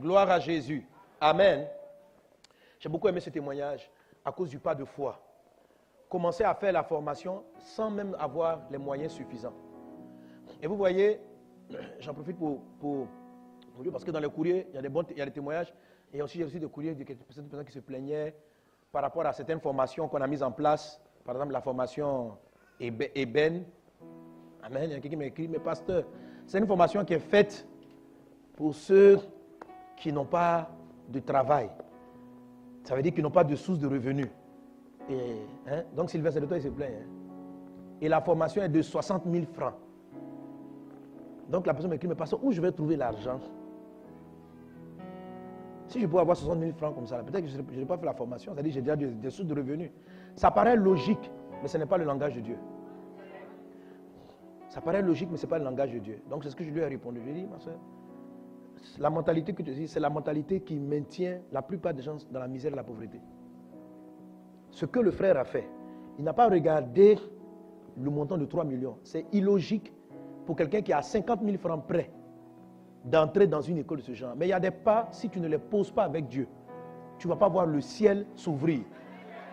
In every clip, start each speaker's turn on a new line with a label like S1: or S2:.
S1: Gloire à Jésus. Amen. J'ai beaucoup aimé ce témoignage à cause du pas de foi. Commencer à faire la formation sans même avoir les moyens suffisants. Et vous voyez, j'en profite pour dire, parce que dans les courriers, il y a des témoignages, et aussi, j'ai reçu des courriers de certaines personnes qui se plaignaient par rapport à certaines formations qu'on a mises en place, par exemple la formation Eben. Amen, il y a quelqu'un qui m'a écrit, mais pasteur, c'est une formation qui est faite pour ceux qui n'ont pas de travail. Ça veut dire qu'ils n'ont pas de source de revenus. Et, donc Sylvestre, c'est de toi, il se plaint. Et la formation est de 60 000 francs. Donc la personne m'écrit, mais pasteur, où je vais trouver l'argent? Si je pouvais avoir 60 000 francs comme ça, peut-être que je n'ai pas fait la formation, c'est-à-dire que j'ai déjà des sources de revenus. Ça paraît logique, mais ce n'est pas le langage de Dieu. Ça paraît logique, mais ce n'est pas le langage de Dieu. Donc c'est ce que je lui ai répondu. Je lui ai dit, ma soeur, la mentalité que tu dis, c'est la mentalité qui maintient la plupart des gens dans la misère et la pauvreté. Ce que le frère a fait, il n'a pas regardé le montant de 3 millions. C'est illogique pour quelqu'un qui a 50 000 francs prêts d'entrer dans une école de ce genre. Mais il y a des pas, si tu ne les poses pas avec Dieu, tu ne vas pas voir le ciel s'ouvrir.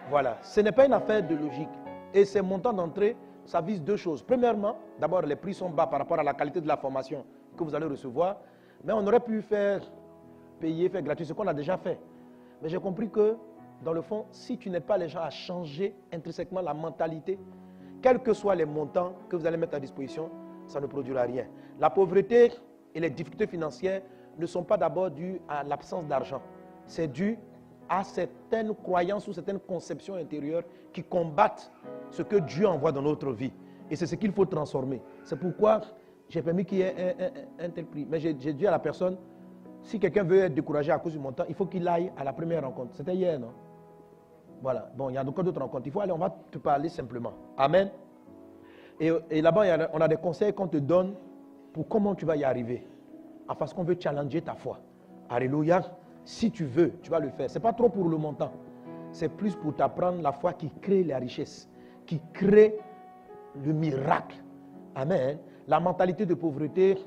S1: Voilà. Ce n'est pas une affaire de logique. Et ces montants d'entrée, ça vise deux choses. Premièrement, d'abord, les prix sont bas par rapport à la qualité de la formation que vous allez recevoir. Mais on aurait pu faire payer, faire gratuit, ce qu'on a déjà fait. Mais j'ai compris que, dans le fond, si tu n'aides pas les gens à changer intrinsèquement la mentalité, quels que soient les montants que vous allez mettre à disposition, ça ne produira rien. La pauvreté et les difficultés financières ne sont pas d'abord dues à l'absence d'argent. C'est dû à certaines croyances ou certaines conceptions intérieures qui combattent ce que Dieu envoie dans notre vie. Et c'est ce qu'il faut transformer. C'est pourquoi j'ai permis qu'il y ait un tel prix. Mais j'ai dit à la personne, si quelqu'un veut être découragé à cause du montant, il faut qu'il aille à la première rencontre. C'était hier, non? Voilà. Bon, il y a encore d'autres rencontres. Il faut aller, on va te parler simplement. Amen. Et là-bas, on a des conseils qu'on te donne pour comment tu vas y arriver. Parce qu'on veut challenger ta foi. Alléluia. Si tu veux, tu vas le faire. Ce n'est pas trop pour le montant. C'est plus pour t'apprendre la foi qui crée la richesse, qui crée le miracle. Amen. La mentalité de pauvreté,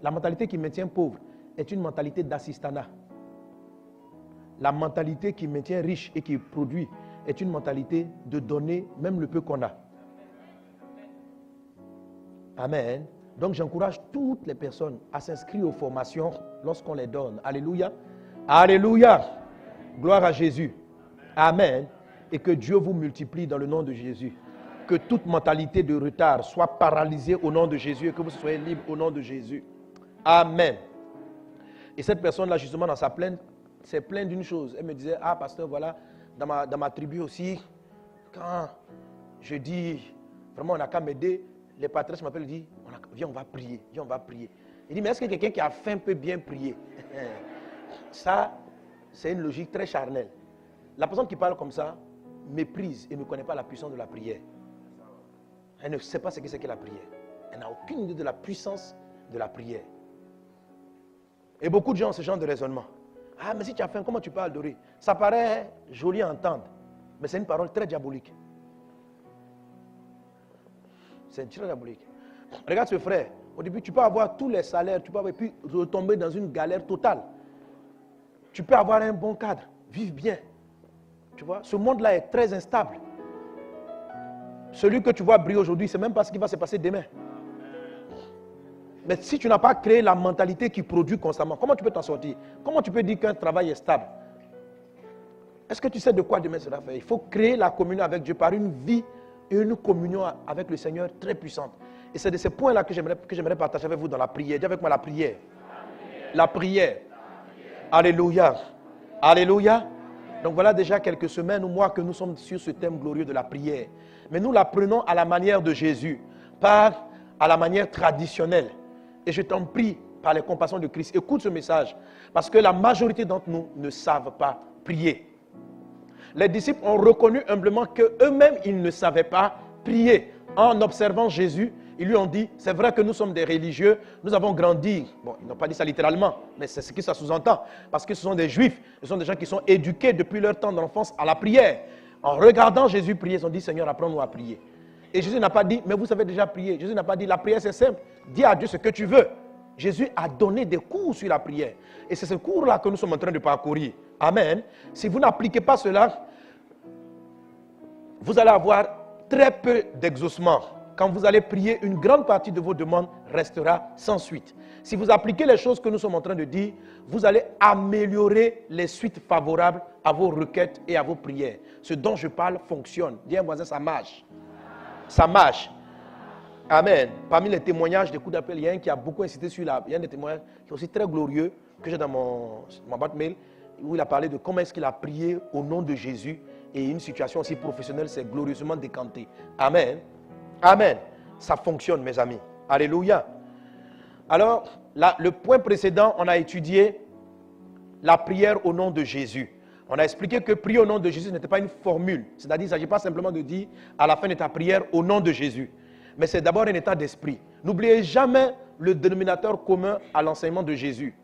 S1: la mentalité qui maintient pauvre, est une mentalité d'assistanat. La mentalité qui maintient riche et qui produit est une mentalité de donner même le peu qu'on a. Amen. Donc j'encourage toutes les personnes à s'inscrire aux formations lorsqu'on les donne. Alléluia. Alléluia. Gloire à Jésus. Amen. Et que Dieu vous multiplie dans le nom de Jésus. Que toute mentalité de retard soit paralysée au nom de Jésus et que vous soyez libres au nom de Jésus. Amen. Et cette personne-là, justement, dans sa plainte, s'est plainte d'une chose. Elle me disait, ah, pasteur, voilà, dans ma tribu aussi, quand je dis, vraiment, on n'a qu'à m'aider, les patrons m'appellent et disent, viens, on va prier, viens, on va prier. Il dit, mais est-ce que quelqu'un qui a faim peut bien prier? Ça, c'est une logique très charnelle. La personne qui parle comme ça méprise et ne connaît pas la puissance de la prière. Elle ne sait pas ce que c'est que la prière. Elle n'a aucune idée de la puissance de la prière. Et beaucoup de gens ont ce genre de raisonnement. Ah, mais si tu as faim, comment tu peux adorer? Ça paraît joli à entendre, mais c'est une parole très diabolique. C'est très diabolique. Regarde ce frère. Au début, tu peux avoir tous les salaires, tu peux avoir, et puis retomber dans une galère totale. Tu peux avoir un bon cadre, vivre bien. Tu vois, ce monde-là est très instable. Celui que tu vois briller aujourd'hui, c'est même pas ce qui va se passer demain. Mais si tu n'as pas créé la mentalité qui produit constamment, comment tu peux t'en sortir? Comment tu peux dire qu'un travail est stable? Est-ce que tu sais de quoi demain sera fait? Il faut créer la communion avec Dieu par une vie et une communion avec le Seigneur très puissante. Et c'est de ces points-là que j'aimerais partager avec vous dans la prière. Dis avec moi la prière. La prière. Alléluia. Alléluia. Donc voilà déjà quelques semaines ou mois que nous sommes sur ce thème glorieux de la prière. Mais nous la prenons à la manière de Jésus, pas à la manière traditionnelle. Et je t'en prie, par les compassions de Christ, écoute ce message. Parce que la majorité d'entre nous ne savent pas prier. Les disciples ont reconnu humblement qu'eux-mêmes, ils ne savaient pas prier. En observant Jésus, ils lui ont dit, c'est vrai que nous sommes des religieux, nous avons grandi. Bon, ils n'ont pas dit ça littéralement, mais c'est ce que ça sous-entend. Parce que ce sont des juifs, ce sont des gens qui sont éduqués depuis leur temps d'enfance à la prière. En regardant Jésus prier, ils ont dit, Seigneur, apprends-nous à prier. Et Jésus n'a pas dit, mais vous savez déjà prier. Jésus n'a pas dit, la prière c'est simple. Dis à Dieu ce que tu veux. Jésus a donné des cours sur la prière. Et c'est ce cours-là que nous sommes en train de parcourir. Amen. Si vous n'appliquez pas cela, vous allez avoir très peu d'exaucement. Quand vous allez prier, une grande partie de vos demandes restera sans suite. Si vous appliquez les choses que nous sommes en train de dire, vous allez améliorer les suites favorables à vos requêtes et à vos prières. Ce dont je parle fonctionne. Dis à un voisin, ça marche. Ça marche. Amen. Parmi les témoignages des coups d'appel, il y a un qui a beaucoup insisté sur il y a un des témoignages qui est aussi très glorieux que j'ai dans ma boîte mail, où il a parlé de comment est-ce qu'il a prié au nom de Jésus et une situation aussi professionnelle s'est glorieusement décantée. Amen. Amen. Ça fonctionne, mes amis. Alléluia. Alors, là, le point précédent, on a étudié la prière au nom de Jésus. On a expliqué que prier au nom de Jésus n'était pas une formule. C'est-à-dire, il ne s'agit pas simplement de dire à la fin de ta prière au nom de Jésus. Mais c'est d'abord un état d'esprit. N'oubliez jamais le dénominateur commun à l'enseignement de Jésus.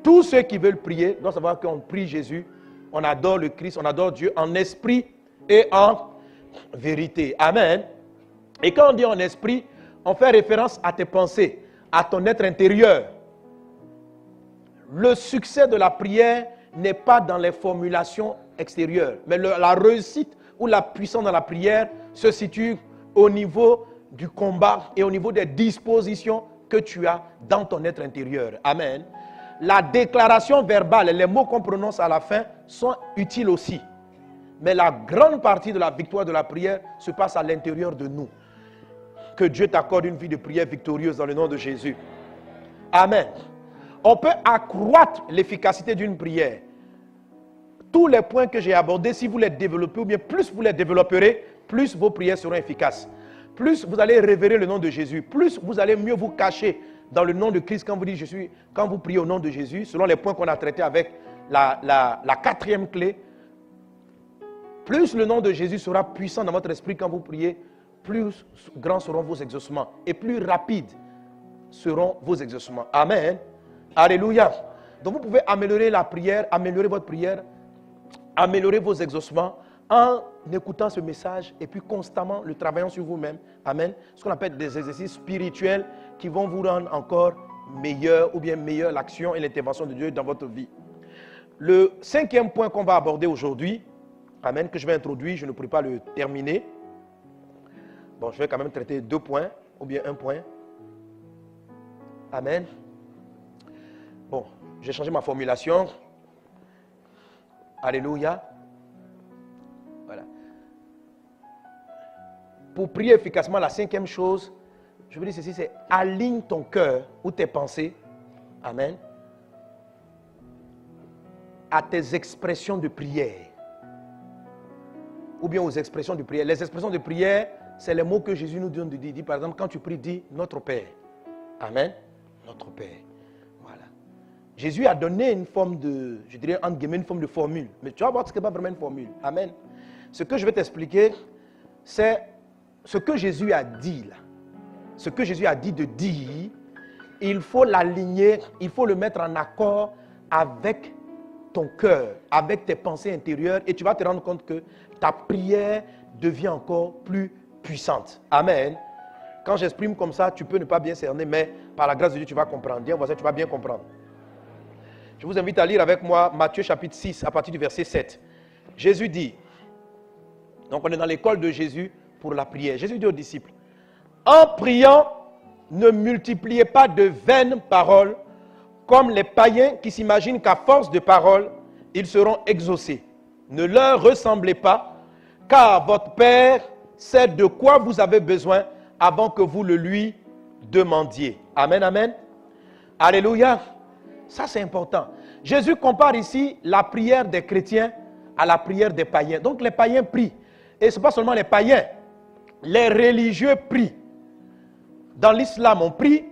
S1: Tous ceux qui veulent prier doivent savoir qu'on prie Jésus, on adore le Christ, on adore Dieu en esprit et en vérité. Amen. Et quand on dit en esprit, on fait référence à tes pensées, à ton être intérieur. Le succès de la prière n'est pas dans les formulations extérieures, mais la réussite ou la puissance dans la prière se situe au niveau du combat et au niveau des dispositions que tu as dans ton être intérieur. Amen. La déclaration verbale et les mots qu'on prononce à la fin sont utiles aussi. Mais la grande partie de la victoire de la prière se passe à l'intérieur de nous. Que Dieu t'accorde une vie de prière victorieuse dans le nom de Jésus. Amen. On peut accroître l'efficacité d'une prière. Tous les points que j'ai abordés, si vous les développez, ou bien plus vous les développerez, plus vos prières seront efficaces. Plus vous allez révérer le nom de Jésus, plus vous allez mieux vous cacher dans le nom de Christ quand vous dites quand vous priez au nom de Jésus, selon les points qu'on a traités avec la quatrième clé. Plus le nom de Jésus sera puissant dans votre esprit quand vous priez, plus grands seront vos exaucements et plus rapides seront vos exaucements. Amen. Alléluia. Donc vous pouvez améliorer la prière, améliorer votre prière, améliorer vos exaucements en écoutant ce message et puis constamment le travaillant sur vous-même. Amen. Ce qu'on appelle des exercices spirituels qui vont vous rendre encore meilleur ou bien meilleure l'action et l'intervention de Dieu dans votre vie. Le cinquième point qu'on va aborder aujourd'hui, amen, que je vais introduire, je ne pourrai pas le terminer. Bon, je vais quand même traiter 2 points ou bien 1 point. Amen. Bon, j'ai changé ma formulation. Alléluia. Voilà. Pour prier efficacement, la 5e chose, je veux dire ceci, c'est aligne ton cœur ou tes pensées, amen, à tes expressions de prière. Ou bien aux expressions de prière. Les expressions de prière, c'est les mots que Jésus nous donne de dire. Dis, par exemple, quand tu pries, dis notre Père. Amen. Notre Père. Voilà. Jésus a donné une forme de, je dirais, entre guillemets, une forme de formule. Mais tu vas voir ce qui n'est pas vraiment une formule. Amen. Ce que je vais t'expliquer, c'est ce que Jésus a dit là. Ce que Jésus a dit de dire, il faut l'aligner, il faut le mettre en accord avec ton cœur, avec tes pensées intérieures, et tu vas te rendre compte que ta prière devient encore plus puissante. Amen. Quand j'exprime comme ça, tu peux ne pas bien cerner, mais par la grâce de Dieu, tu vas comprendre. Dis, voisin, tu vas bien comprendre. Je vous invite à lire avec moi Matthieu chapitre 6, à partir du verset 7. Jésus dit, donc on est dans l'école de Jésus pour la prière. Jésus dit aux disciples, en priant, ne multipliez pas de vaines paroles, comme les païens qui s'imaginent qu'à force de paroles, ils seront exaucés. Ne leur ressemblez pas, car votre Père sait de quoi vous avez besoin avant que vous le lui demandiez. Amen, amen. Alléluia. Ça, c'est important. Jésus compare ici la prière des chrétiens à la prière des païens. Donc, les païens prient. Et ce n'est pas seulement les païens. Les religieux prient. Dans l'islam, on prie.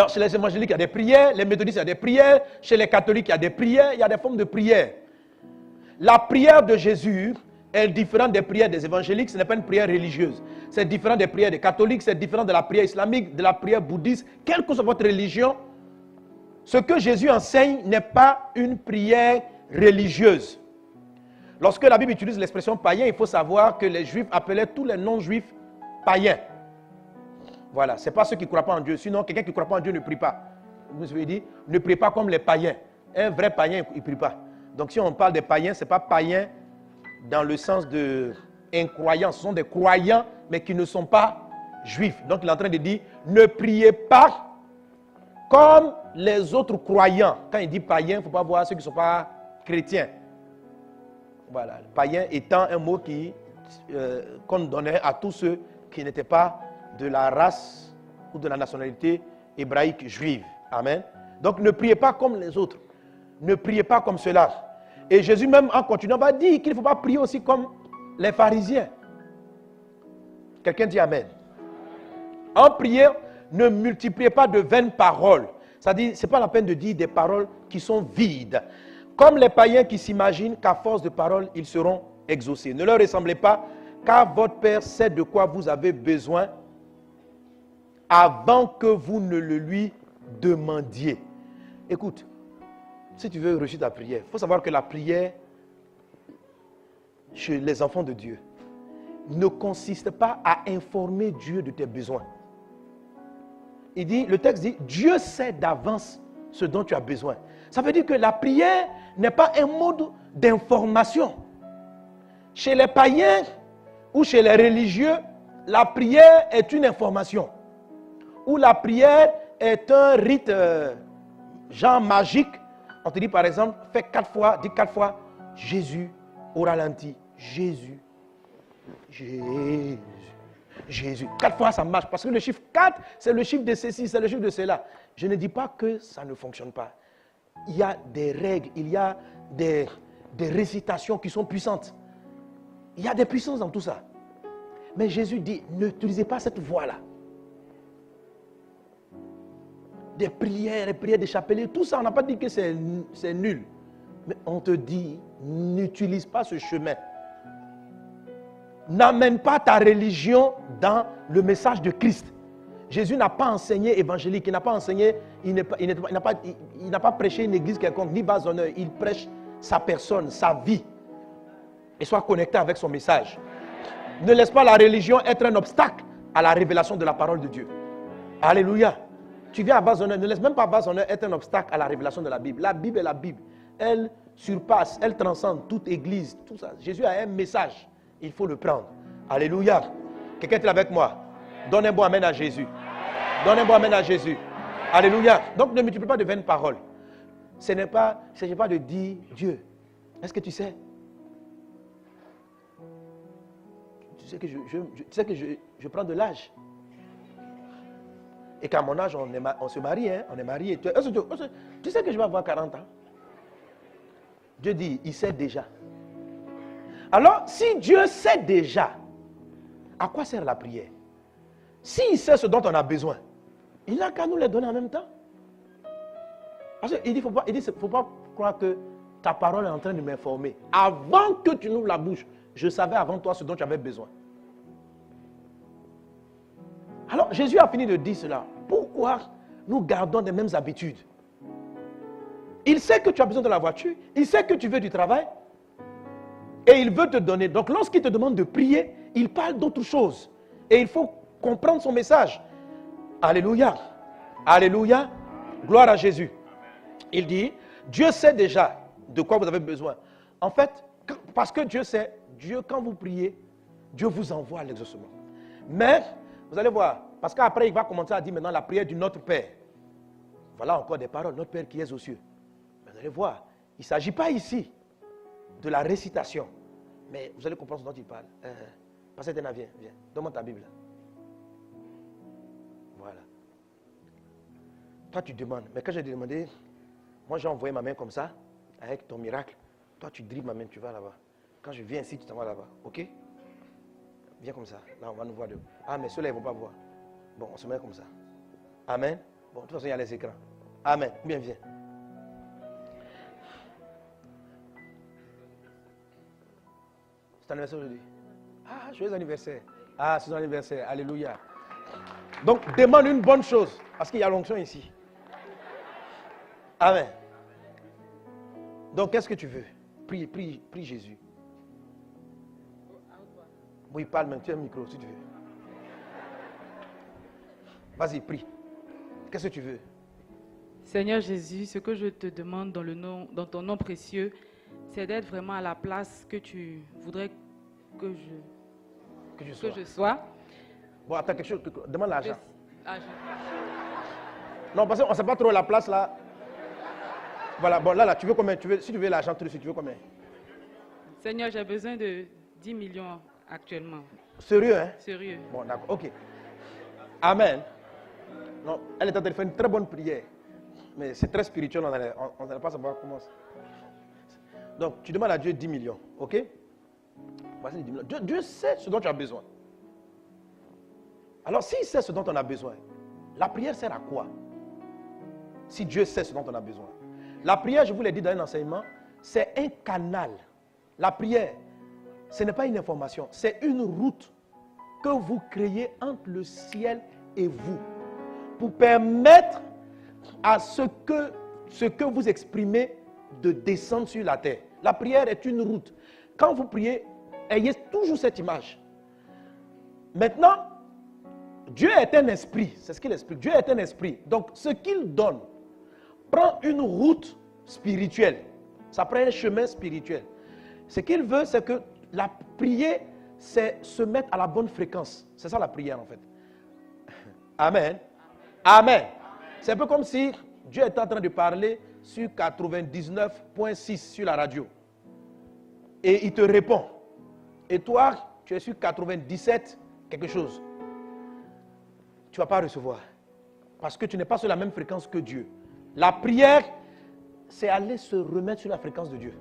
S1: Chez les évangéliques, il y a des prières. Les méthodistes, il y a des prières. Chez les catholiques, il y a des prières. Il y a des formes de prières. La prière de Jésus est différente des prières des évangéliques. Ce n'est pas une prière religieuse. C'est différent des prières des catholiques. C'est différent de la prière islamique, de la prière bouddhiste. Quelle que soit votre religion, ce que Jésus enseigne n'est pas une prière religieuse. Lorsque la Bible utilise l'expression païen, il faut savoir que les Juifs appelaient tous les non-Juifs païens. Voilà, ce n'est pas ceux qui ne croient pas en Dieu. Sinon, quelqu'un qui ne croit pas en Dieu ne prie pas. il dit, ne priez pas comme les païens. Un vrai païen, il ne prie pas. Donc si on parle des païens, ce n'est pas païen dans le sens de incroyants. Ce sont des croyants, mais qui ne sont pas juifs. Donc il est en train de dire, ne priez pas comme les autres croyants. Quand il dit païen, il ne faut pas voir ceux qui ne sont pas chrétiens. Voilà, païen étant un mot qu'on donnait à tous ceux qui n'étaient pas de la race ou de la nationalité hébraïque juive. Amen. Donc ne priez pas comme les autres. Ne priez pas comme cela. Et Jésus même en continuant va dire qu'il ne faut pas prier aussi comme les pharisiens. Quelqu'un dit Amen. En prière, ne multipliez pas de vaines paroles. C'est-à-dire, ce n'est pas la peine de dire des paroles qui sont vides. Comme les païens qui s'imaginent qu'à force de paroles, ils seront exaucés. Ne leur ressemblez pas, car votre Père sait de quoi vous avez besoin avant que vous ne le lui demandiez. Écoute, si tu veux réussir ta prière, il faut savoir que la prière chez les enfants de Dieu ne consiste pas à informer Dieu de tes besoins. Le texte dit, Dieu sait d'avance ce dont tu as besoin. Ça veut dire que la prière n'est pas un mode d'information. Chez les païens ou chez les religieux, la prière est une information. Ou la prière est un rite genre magique. On te dit par exemple, fais 4 fois, dis 4 fois, Jésus au ralenti. Jésus. Jésus. Jésus. 4 fois ça marche. Parce que le chiffre 4, c'est le chiffre de ceci, c'est le chiffre de cela. Je ne dis pas que ça ne fonctionne pas. Il y a des règles, il y a des récitations qui sont puissantes. Il y a des puissances dans tout ça. Mais Jésus dit, n'utilisez pas cette voie-là. Des prières, des chapelets, tout ça, on n'a pas dit que c'est nul. Mais on te dit, n'utilise pas ce chemin. N'amène pas ta religion dans le message de Christ. Jésus n'a pas enseigné évangélique, il n'a pas enseigné, il n'a pas prêché une église quelconque, ni bas honneur. Il prêche sa personne, sa vie. Et soit connecté avec son message. Ne laisse pas la religion être un obstacle à la révélation de la parole de Dieu. Alléluia. Tu viens à bas honneur, ne laisse même pas bas honneur être un obstacle à la révélation de la Bible. La Bible est la Bible. Elle surpasse, elle transcende toute église, tout ça. Jésus a un message. Il faut le prendre. Alléluia. Quelqu'un est avec moi? Donne un bon amen à Jésus. Donne un bon amen à Jésus. Alléluia. Donc ne multiplie pas de vaines paroles. Ce n'est pas, il ne s'agit pas de dire Dieu. Est-ce que tu sais? Tu sais que je prends de l'âge. Et qu'à mon âge, on se marie, hein? On est marié. Tu sais que je vais avoir 40 ans? Dieu dit, il sait déjà. Alors, si Dieu sait déjà, à quoi sert la prière? S'il sait ce dont on a besoin, il n'a qu'à nous les donner en même temps. Parce qu'il dit, faut pas croire que ta parole est en train de m'informer. Avant que tu n'ouvres la bouche, je savais avant toi ce dont tu avais besoin. Alors, Jésus a fini de dire cela. Pourquoi nous gardons les mêmes habitudes? Il sait que tu as besoin de la voiture, il sait que tu veux du travail, et il veut te donner. Donc, lorsqu'il te demande de prier, il parle d'autre chose. Et il faut comprendre son message. Alléluia. Alléluia. Gloire à Jésus. Il dit, Dieu sait déjà de quoi vous avez besoin. En fait, parce que Dieu sait, Dieu, quand vous priez, Dieu vous envoie l'exaucement. Mais, vous allez voir, parce qu'après, il va commencer à dire maintenant la prière du Notre Père. Voilà encore des paroles, Notre Père qui est aux cieux. Mais vous allez voir, il ne s'agit pas ici de la récitation. Mais vous allez comprendre ce dont il parle. Pasteur Tena, viens. Donne-moi ta Bible. Voilà. Toi, tu demandes. Mais quand j'ai demandé, moi, j'ai envoyé ma main comme ça, avec ton miracle. Toi, tu dribbles ma main, tu vas là-bas. Quand je viens ici, tu t'en vas là-bas. OK? Viens comme ça. Là, on va nous voir. Ah, mais ceux-là, ils ne vont pas voir. Bon, on se met comme ça. Amen. Bon, de toute façon, il y a les écrans. Amen. Bien, viens. C'est ton anniversaire aujourd'hui. Ah, joyeux anniversaire. Ah, c'est ton anniversaire. Alléluia. Donc, demande une bonne chose. Parce qu'il y a l'onction ici. Amen. Donc, qu'est-ce que tu veux? Prie Jésus. Oui, parle même. Tu as un micro si tu veux. Vas-y, prie. Qu'est-ce que tu veux?
S2: Seigneur Jésus, ce que je te demande dans ton nom précieux, c'est d'être vraiment à la place que tu voudrais que je sois.
S1: Bon, attends, quelque chose, demande l'argent.
S2: Argent.
S1: Non, parce qu'on ne sait pas trop la place là. Voilà, bon, là, tu veux combien? Si tu veux l'argent tout de suite, tu veux combien?
S2: Seigneur, j'ai besoin de 10 millions actuellement.
S1: Sérieux, hein?
S2: Sérieux.
S1: Bon, d'accord, ok. Amen. Non, elle est en train de faire une très bonne prière. Mais c'est très spirituel, on n'allait pas savoir comment. Donc, tu demandes à Dieu 10 millions, ok? Voici les 10 millions. Dieu sait ce dont tu as besoin. Alors, s'il sait ce dont on a besoin, la prière sert à quoi? Si Dieu sait ce dont on a besoin. La prière, je vous l'ai dit dans un enseignement, c'est un canal. La prière, ce n'est pas une information, c'est une route que vous créez entre le ciel et vous pour permettre à ce que vous exprimez de descendre sur la terre. La prière est une route. Quand vous priez, ayez toujours cette image. Maintenant, Dieu est un esprit, c'est ce qu'il explique. Dieu est un esprit. Donc, ce qu'il donne prend une route spirituelle. Ça prend un chemin spirituel. Ce qu'il veut, c'est que la prière, c'est se mettre à la bonne fréquence. C'est ça la prière, en fait. Amen. Amen. C'est un peu comme si Dieu était en train de parler sur 99.6 sur la radio. Et il te répond. Et toi, tu es sur 97 quelque chose. Tu ne vas pas recevoir. Parce que tu n'es pas sur la même fréquence que Dieu. La prière, c'est aller se remettre sur la fréquence de Dieu.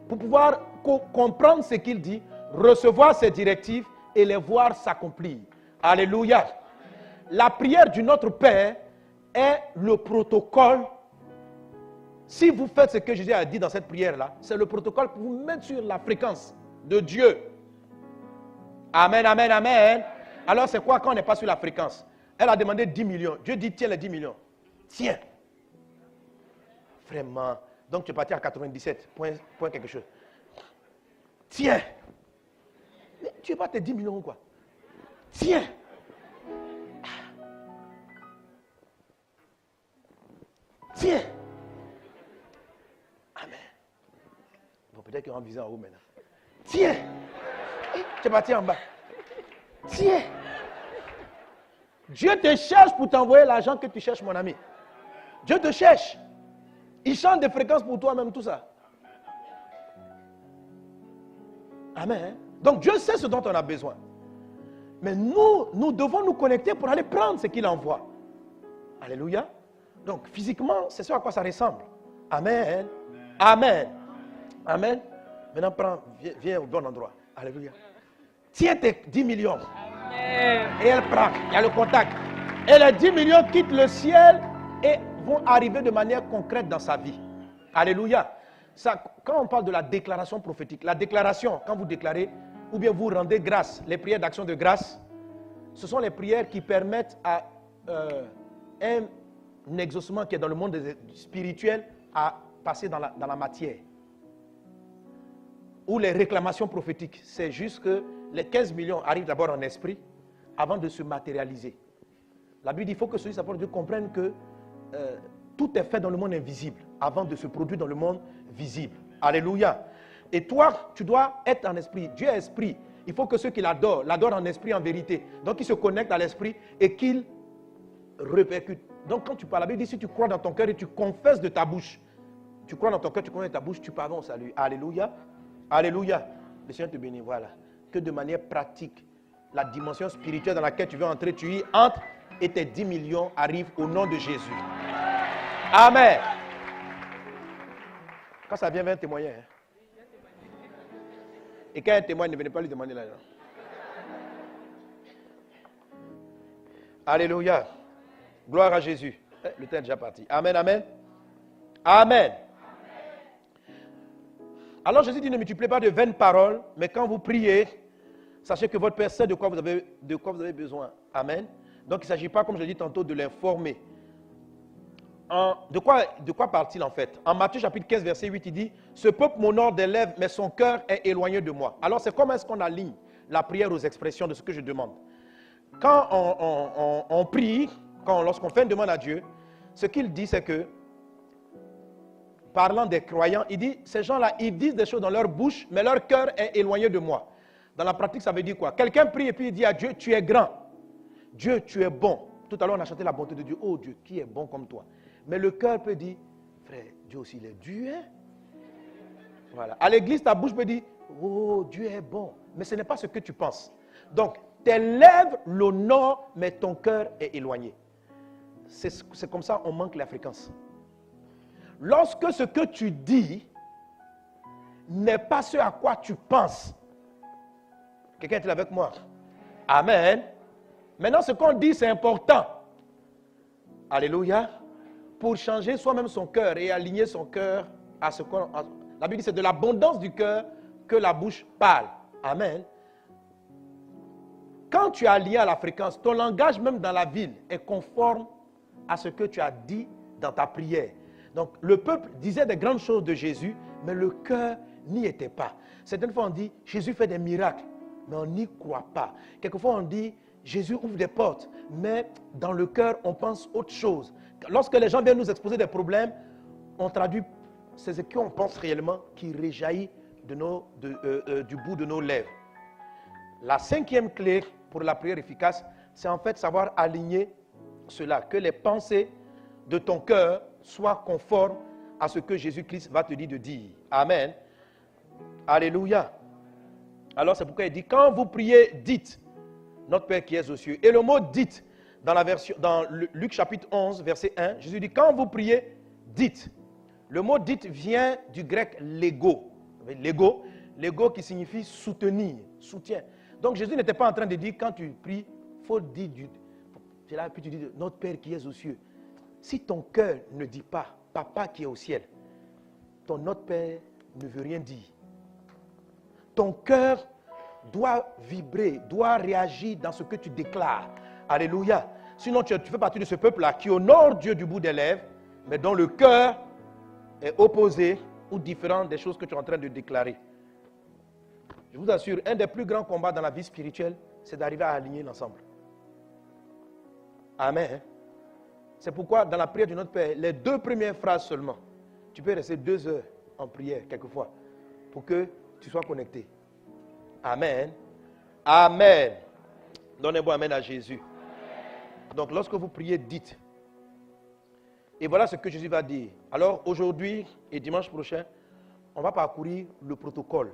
S1: Pour pouvoir comprendre ce qu'il dit, recevoir ses directives et les voir s'accomplir. Alléluia. La prière du Notre Père est le protocole. Si vous faites ce que Jésus a dit dans cette prière-là, c'est le protocole pour vous mettre sur la fréquence de Dieu. Amen, amen, amen. Alors c'est quoi quand on n'est pas sur la fréquence? Elle a demandé 10 millions. Dieu dit, tiens les 10 millions. Tiens. Vraiment. Donc tu es parti à 97, point quelque chose. Tiens. Mais tu n'es pas tes 10 millions ou quoi? Tiens. Tiens. Amen. Bon, peut-être qu'ils vont viser en haut maintenant. Tiens. Tu es parti en bas. Tiens. Dieu te cherche pour t'envoyer l'argent que tu cherches, mon ami. Dieu te cherche. Il change de fréquence pour toi, même tout ça. Amen. Donc Dieu sait ce dont on a besoin. Mais nous devons nous connecter pour aller prendre ce qu'il envoie. Alléluia. Donc physiquement, c'est ce à quoi ça ressemble. Amen. Amen. Amen. Maintenant, viens au bon endroit. Alléluia. Tiens tes 10 millions. Amen. Et elle prend. Il y a le contact. Et les 10 millions quittent le ciel et vont arriver de manière concrète dans sa vie. Alléluia. Ça, quand on parle de la déclaration prophétique, la déclaration, quand vous déclarez, ou bien vous rendez grâce, les prières d'action de grâce, ce sont les prières qui permettent à un exaucement qui est dans le monde spirituel à passer dans la matière. Ou les réclamations prophétiques, c'est juste que les 15 millions arrivent d'abord en esprit avant de se matérialiser. La Bible dit qu'il faut que celui qui s'apporte Dieu comprenne que tout est fait dans le monde invisible avant de se produire dans le monde visible. Alléluia. Et toi, tu dois être en esprit. Dieu est esprit. Il faut que ceux qui l'adorent en esprit, en vérité. Donc, ils se connectent à l'esprit et qu'ils répercutent. Donc, quand tu parles, la Bible dit, si tu crois dans ton cœur et tu confesses de ta bouche, tu crois dans ton cœur, tu connais ta bouche, tu parviens au salut. Alléluia. Alléluia. Le Seigneur te bénit. Voilà. Que de manière pratique, la dimension spirituelle dans laquelle tu veux entrer, tu y entres et tes 10 millions arrivent au nom de Jésus. Amen. Quand ça vient, viens témoigner. Hein. Et quand un témoigne, ne venez pas lui demander l'argent. Alléluia. Gloire à Jésus. Le temps est déjà parti. Amen, amen. Amen. Alors Jésus dit, ne multipliez pas de vaines paroles, mais quand vous priez, sachez que votre Père sait de quoi vous avez besoin. Amen. Donc il ne s'agit pas, comme je l'ai dit tantôt, de l'informer. De quoi parle-t-il en fait? En Matthieu chapitre 15, verset 8, il dit, ce peuple m'honore des lèvres, mais son cœur est éloigné de moi. Alors c'est comment est-ce qu'on aligne la prière aux expressions de ce que je demande? Quand on prie, lorsqu'on fait une demande à Dieu, ce qu'il dit, c'est que, parlant des croyants, il dit, ces gens-là, ils disent des choses dans leur bouche, mais leur cœur est éloigné de moi. Dans la pratique, ça veut dire quoi? Quelqu'un prie et puis il dit à Dieu, tu es grand. Dieu, tu es bon. Tout à l'heure, on a chanté la bonté de Dieu. Oh Dieu, qui est bon comme toi? Mais le cœur peut dire, frère, Dieu aussi, il est dur. Hein? Voilà. À l'église, ta bouche peut dire, oh, Dieu est bon. Mais ce n'est pas ce que tu penses. Donc, tes lèvres l'honorent, mais ton cœur est éloigné. C'est comme ça, on manque la fréquence. Lorsque ce que tu dis n'est pas ce à quoi tu penses. Quelqu'un est-il avec moi? Amen. Maintenant, ce qu'on dit, c'est important. Alléluia. Pour changer soi-même son cœur et aligner son cœur à ce qu'on... La Bible dit, c'est de l'abondance du cœur que la bouche parle. Amen. Quand tu es aligné à la fréquence, ton langage même dans la ville est conforme à ce que tu as dit dans ta prière. Donc, le peuple disait des grandes choses de Jésus, mais le cœur n'y était pas. Certaines fois, on dit, Jésus fait des miracles, mais on n'y croit pas. Quelquefois, on dit, Jésus ouvre des portes, mais dans le cœur, on pense autre chose. Lorsque les gens viennent nous exposer des problèmes, on traduit, c'est ce qu'on pense réellement qui réjaillit du bout de nos lèvres. La cinquième clé pour la prière efficace, c'est en fait savoir aligner cela, que les pensées de ton cœur soient conformes à ce que Jésus-Christ va te dire de dire. Amen. Alléluia. Alors c'est pourquoi il dit, quand vous priez, dites, notre Père qui es aux cieux. Et le mot dites, dans Luc chapitre 11, verset 1, Jésus dit, quand vous priez, dites. Le mot dites vient du grec légo. Légo qui signifie soutenir, soutien. Donc Jésus n'était pas en train de dire, quand tu pries, il faut dire, c'est là que tu dis, notre Père qui es aux cieux. Si ton cœur ne dit pas, Papa qui est au ciel, ton notre Père ne veut rien dire. Ton cœur doit vibrer, doit réagir dans ce que tu déclares. Alléluia. Sinon, tu fais partie de ce peuple-là qui honore Dieu du bout des lèvres, mais dont le cœur est opposé ou différent des choses que tu es en train de déclarer. Je vous assure, un des plus grands combats dans la vie spirituelle, c'est d'arriver à aligner l'ensemble. Amen. C'est pourquoi, dans la prière de notre Père, les 2 premières phrases seulement, tu peux rester 2 heures en prière, quelquefois, pour que tu sois connecté. Amen. Amen. Donnez-moi amen à Jésus. Donc, lorsque vous priez, dites. Et voilà ce que Jésus va dire. Alors, aujourd'hui et dimanche prochain, on va parcourir le protocole.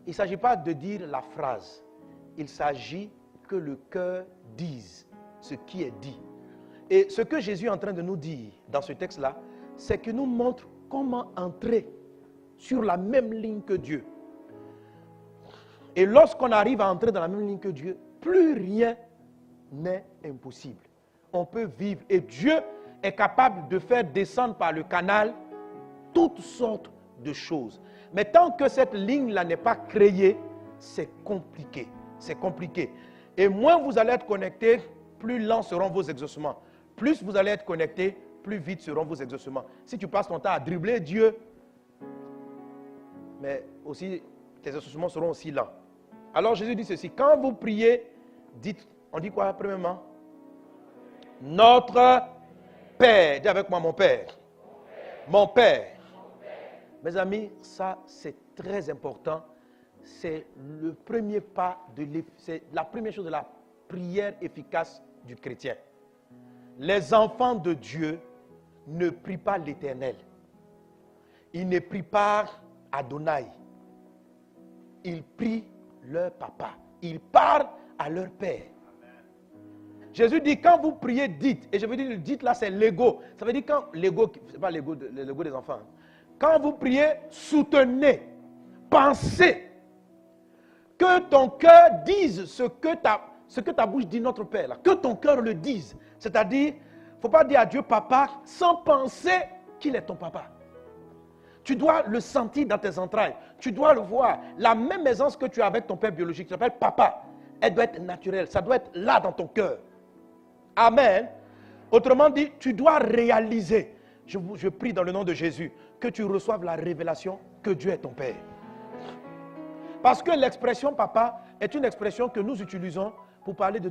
S1: Il ne s'agit pas de dire la phrase. Il s'agit que le cœur dise ce qui est dit. Et ce que Jésus est en train de nous dire dans ce texte-là, c'est qu'il nous montre comment entrer sur la même ligne que Dieu. Et lorsqu'on arrive à entrer dans la même ligne que Dieu, plus rien n'est impossible. On peut vivre. Et Dieu est capable de faire descendre par le canal toutes sortes de choses. Mais tant que cette ligne-là n'est pas créée, c'est compliqué. C'est compliqué. Et moins vous allez être connecté, plus lents seront vos exaucements. Plus vous allez être connecté, plus vite seront vos exaucements. Si tu passes ton temps à dribbler Dieu, mais aussi tes exaucements seront aussi lents. Alors Jésus dit ceci, quand vous priez, dites, on dit quoi premièrement? Notre Père. Dis avec moi, mon Père. Mon Père. Mes amis, ça c'est très important. C'est le premier pas, c'est la première chose de la prière efficace du chrétien. Les enfants de Dieu ne prient pas l'Éternel. Ils ne prient pas Adonai. Ils prient leur papa. Ils parlent à leur père. Jésus dit, quand vous priez, dites. Et je veux dire, dites là, c'est l'ego. Ça veut dire quand l'ego, c'est pas l'ego des enfants. Quand vous priez, soutenez. Pensez. Que ton cœur dise ce que ta bouche dit, notre Père. Là. Que ton cœur le dise. C'est-à-dire, il ne faut pas dire à Dieu papa sans penser qu'il est ton papa. Tu dois le sentir dans tes entrailles. Tu dois le voir. La même aisance que tu as avec ton père biologique, qui s'appelle papa, elle doit être naturelle. Ça doit être là dans ton cœur. Amen. Autrement dit, tu dois réaliser. Je prie dans le nom de Jésus que tu reçoives la révélation que Dieu est ton Père. Parce que l'expression papa est une expression que nous utilisons pour parler de